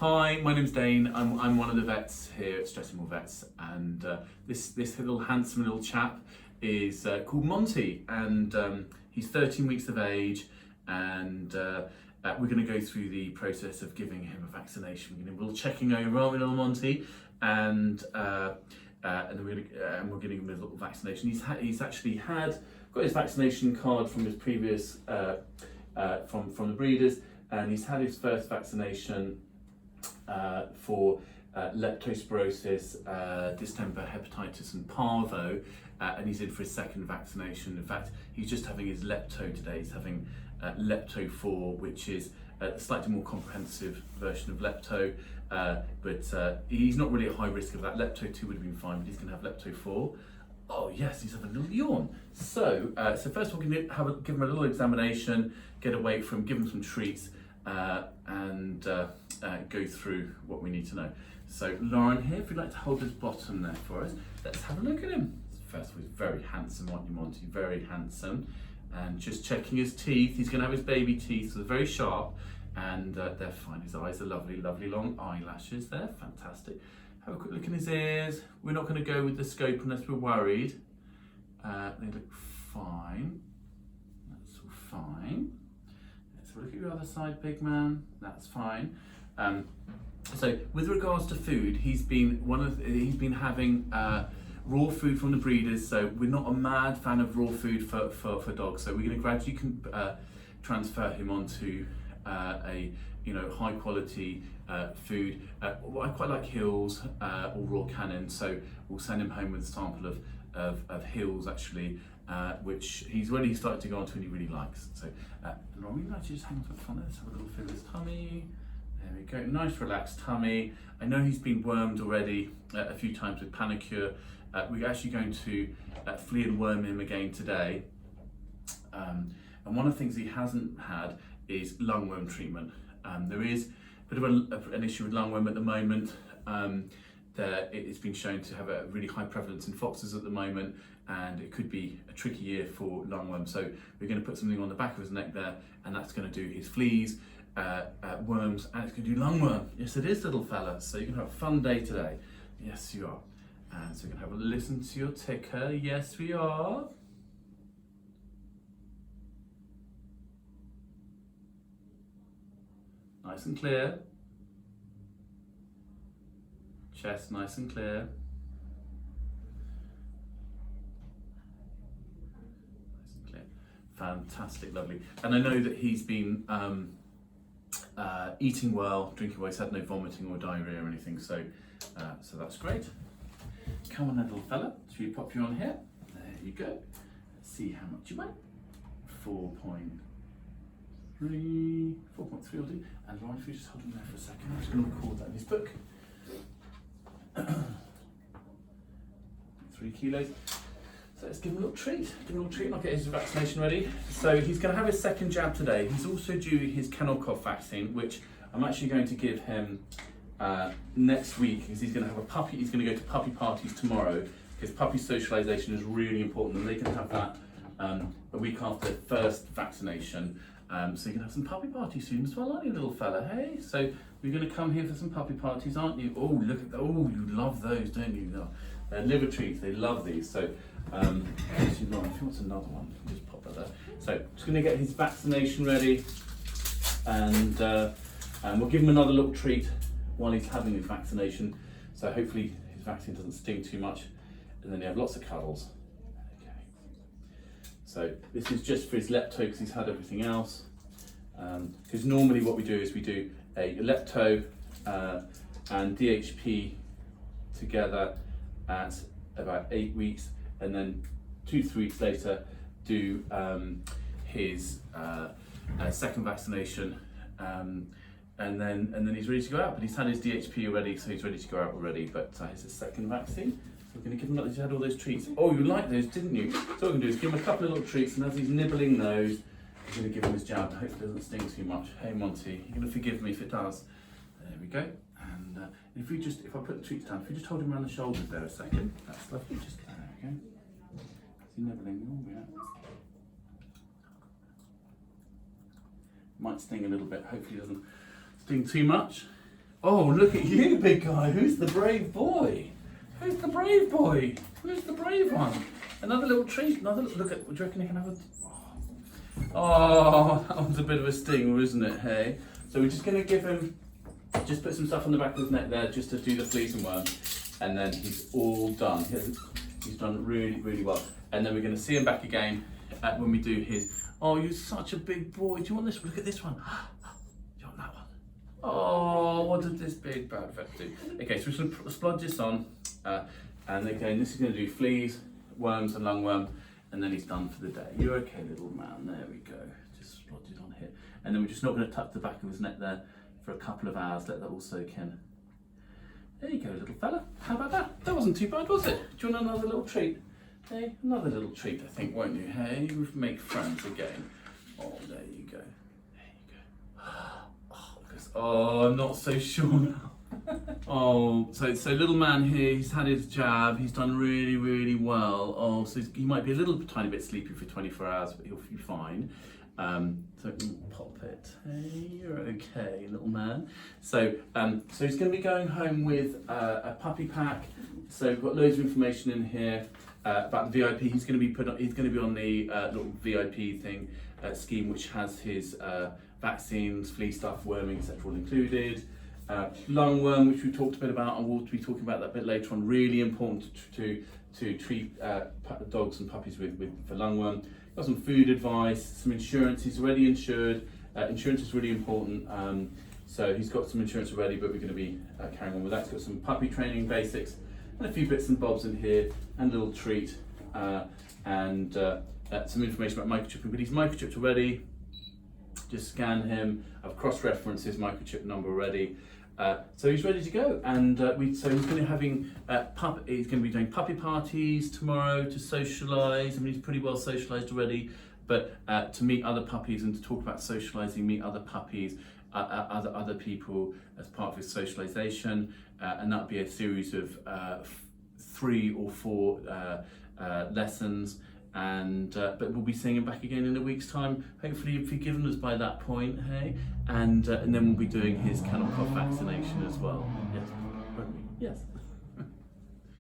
Hi, my name's Dane. I'm one of the vets here at Stressing Vets, and this little handsome little chap is called Monty, and he's 13 weeks of age, and we're going to go through the process of giving him a vaccination. We're going to be a little checking over, aren't we, little Monty? And then we're getting him a little vaccination. He's actually got his vaccination card from his previous from the breeders, and he's had his first vaccination for leptospirosis, distemper, hepatitis and parvo, and he's in for his second vaccination. In fact, he's just having his lepto today. He's having lepto 4, which is a slightly more comprehensive version of lepto, but he's not really at high risk of that. Lepto 2 would have been fine, but he's going to have lepto 4. Oh yes, he's having a little yawn. So first we're going to give him a little examination, get a weight from him, give him some treats, and go through what we need to know. So Lauren here, if you'd like to hold his bottom there for us, let's have a look at him. First of all, he's very handsome, aren't you, Monty? Very handsome. And just checking his teeth. He's going to have his baby teeth, so they're very sharp, and they're fine. His eyes are lovely, lovely long eyelashes there, fantastic. Have a quick look in his ears. We're not going to go with the scope unless we're worried. They look fine. That's all fine. Let's have a look at your other side, big man. That's fine. So with regards to food, he's been having raw food from the breeders. So we're not a mad fan of raw food for dogs. So we're going to gradually transfer him onto a high quality food. I quite like Hills or Raw Cannon, so we'll send him home with a sample of Hills actually, which he's already started to go on to and he really likes. So Lauren, would you just hang on to the front there? Let's have a little feel of his tummy. There we go, nice relaxed tummy. I know he's been wormed already a few times with Panicure. We're actually going to flea and worm him again today. And one of the things he hasn't had is lungworm treatment. There is a bit of an issue with lungworm at the moment. It's been shown to have a really high prevalence in foxes at the moment, and it could be a tricky year for lungworm. So we're going to put something on the back of his neck there, and that's going to do his fleas, worms, and it's going to do lungworm. Yes, it is, little fella. So you're going to have a fun day today. Yes, you are. And so we're going to have a listen to your ticker. Yes, we are. Nice and clear. Chest nice and clear. Nice and clear. Fantastic, lovely. And I know that he's been eating well, drinking well. He's had no vomiting or diarrhea or anything, so that's great. Come on then, little fella. Should we pop you on here? There you go. Let's see how much you weigh. 4.3 will do. And Lauren, if you just hold him there for a second, I'm just going to record that in his book. 3 kilos. So let's give him a little treat. Give him a little treat and I'll get his vaccination ready. So he's going to have his second jab today. He's also due his kennel cough vaccine, which I'm actually going to give him next week, because he's going to have a puppy. He's going to go to puppy parties tomorrow, because puppy socialisation is really important, and they can have that a week after their first vaccination. So you can have some puppy parties soon as well, aren't you, little fella? Hey, so we're going to come here for some puppy parties, aren't you? Oh, look at you love those, don't you? They're liver treats. They love these. So if he wants another one, you can just pop that there. So just going to get his vaccination ready, and we'll give him another little treat while he's having his vaccination. So hopefully his vaccine doesn't sting too much, and then you have lots of cuddles. Okay. So this is just for his lepto, because he's had everything else. Because normally what we do is we do a lepto and DHP together at about 8 weeks, and then 2-3 weeks later do his second vaccination, and then he's ready to go out. But he's had his DHP already, so he's ready to go out already. But here's his second vaccine. So we're going to give him, he's had all those treats. Oh, you like those, didn't you? So what we're going to do is give him a couple of little treats, and as he's nibbling those, we're going to give him his jab. I hope it doesn't sting too much. Hey Monty, you're going to forgive me if it does. There we go. And if I put the treats down, if you just hold him around the shoulders there a second, that's lovely. Just there we go. Is he nibbling? Oh yeah. Might sting a little bit. Hopefully it doesn't sting too much. Oh, look at you, big guy. Who's the brave boy? Who's the brave boy? Who's the brave one? Another little treat. Another look at. Do you reckon he can have a? Oh, that was a bit of a stinger, isn't it? Hey. So we're just going to give him. Just put some stuff on the back of his neck there, just to do the fleas and worms, and then he's all done. He's done really, really well. And then we're going to see him back again when we do his. Oh, you're such a big boy. Do you want this? Look at this one. Do you want that one? Oh, what did this big bad vet do? Okay, so we're going to splodge this on, and again, this is going to do fleas, worms, and lungworm, and then he's done for the day. You're okay, little man. There we go. Just splodge it on here, and then we're just not going to tuck the back of his neck there for a couple of hours. Let that all soak in. There you go, little fella. How about that? That wasn't too bad, was it? Do you want another little treat? Hey, another little treat, I think, won't you? Hey, we make friends again. Oh, there you go. There you go. Oh, I'm not so sure now. Oh, so little man here, he's had his jab, he's done really, really well. Oh, so he might be a little tiny bit sleepy for 24 hours, but he'll be fine. So pop it. Hey, you're okay, little man. So he's going to be going home with a puppy pack. So we've got loads of information in here about the VIP. He's going to be on the little VIP thing scheme, which has his vaccines, flea stuff, worming, etc. all included. Lungworm, which we talked a bit about, and we'll be talking about that a bit later on. Really important to treat dogs and puppies for lungworm. Got some food advice, some insurance. He's already insured. Insurance is really important. So he's got some insurance already, but we're going to be carrying on with that. He's got some puppy training basics and a few bits and bobs in here, and a little treat, and some information about microchipping. But he's microchipped already. Just scan him. I've cross-referenced his microchip number already. So he's ready to go, and so he's going to be having he's going to be doing puppy parties tomorrow to socialise. I mean, he's pretty well socialised already, but to meet other puppies and to talk about socialising, meet other puppies, other people as part of his socialisation, and that'll be a series of 3 or 4 lessons. And but we'll be seeing him back again in a week's time. Hopefully you've forgiven us by that point, hey? And then we'll be doing his kennel cough vaccination as well. Yes, won't we? Yes.